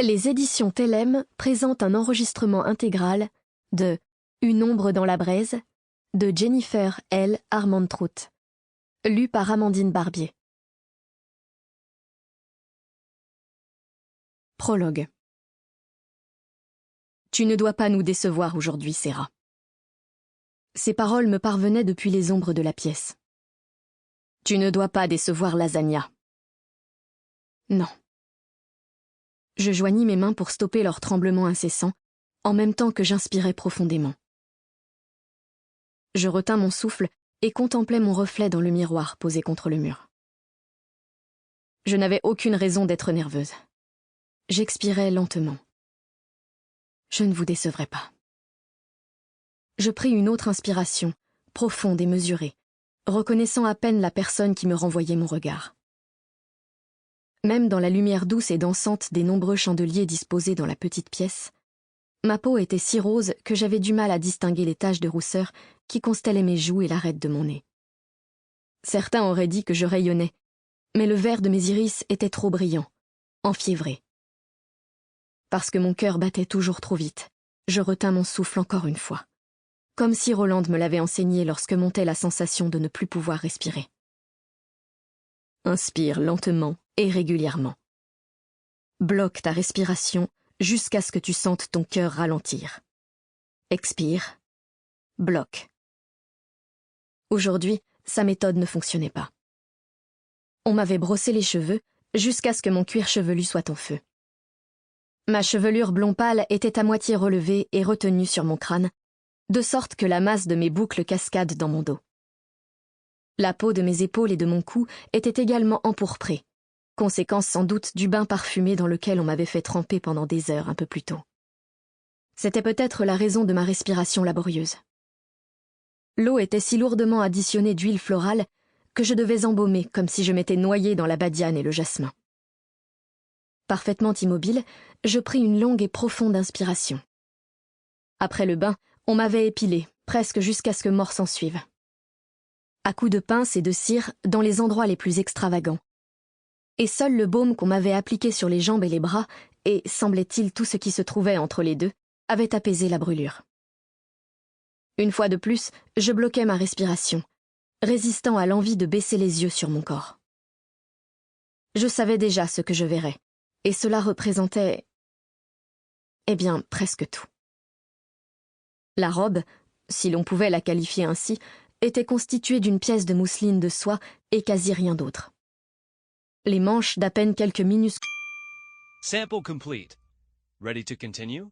Les éditions Tellem présentent un enregistrement intégral de Une ombre dans la braise de Jennifer L. Armentrout, lu par Amandine Barbier. Prologue. Tu ne dois pas nous décevoir aujourd'hui, Sarah. Ces paroles me parvenaient depuis les ombres de la pièce. Tu ne dois pas décevoir Lasagna. Non. Je joignis mes mains pour stopper leur tremblement incessant, en même temps que j'inspirais profondément. Je retins mon souffle et contemplais mon reflet dans le miroir posé contre le mur. Je n'avais aucune raison d'être nerveuse. J'expirais lentement. Je ne vous décevrai pas. Je pris une autre inspiration, profonde et mesurée, reconnaissant à peine la personne qui me renvoyait mon regard. Même dans la lumière douce et dansante des nombreux chandeliers disposés dans la petite pièce, ma peau était si rose que j'avais du mal à distinguer les taches de rousseur qui constellaient mes joues et l'arête de mon nez. Certains auraient dit que je rayonnais, mais le vert de mes iris était trop brillant, enfiévré. Parce que mon cœur battait toujours trop vite, je retins mon souffle encore une fois, comme si Rolande me l'avait enseigné lorsque montait la sensation de ne plus pouvoir respirer. Inspire lentement et régulièrement. Bloque ta respiration jusqu'à ce que tu sentes ton cœur ralentir. Expire. Bloque. Aujourd'hui, sa méthode ne fonctionnait pas. On m'avait brossé les cheveux jusqu'à ce que mon cuir chevelu soit en feu. Ma chevelure blond pâle était à moitié relevée et retenue sur mon crâne, de sorte que la masse de mes boucles cascade dans mon dos. La peau de mes épaules et de mon cou était également empourprée, conséquence sans doute du bain parfumé dans lequel on m'avait fait tremper pendant des heures un peu plus tôt. C'était peut-être la raison de ma respiration laborieuse. L'eau était si lourdement additionnée d'huile florale que je devais embaumer comme si je m'étais noyée dans la badiane et le jasmin. Parfaitement immobile, je pris une longue et profonde inspiration. Après le bain, on m'avait épilée, presque jusqu'à ce que mort s'ensuive. À coups de pince et de cire dans les endroits les plus extravagants. Et seul le baume qu'on m'avait appliqué sur les jambes et les bras, et, semblait-il, tout ce qui se trouvait entre les deux, avait apaisé la brûlure. Une fois de plus, je bloquais ma respiration, résistant à l'envie de baisser les yeux sur mon corps. Je savais déjà ce que je verrais, et cela représentait... eh bien, presque tout. La robe, si l'on pouvait la qualifier ainsi, était constituée d'une pièce de mousseline de soie et quasi rien d'autre. Les manches d'à peine quelques minuscules... Sample complete. Ready to continue?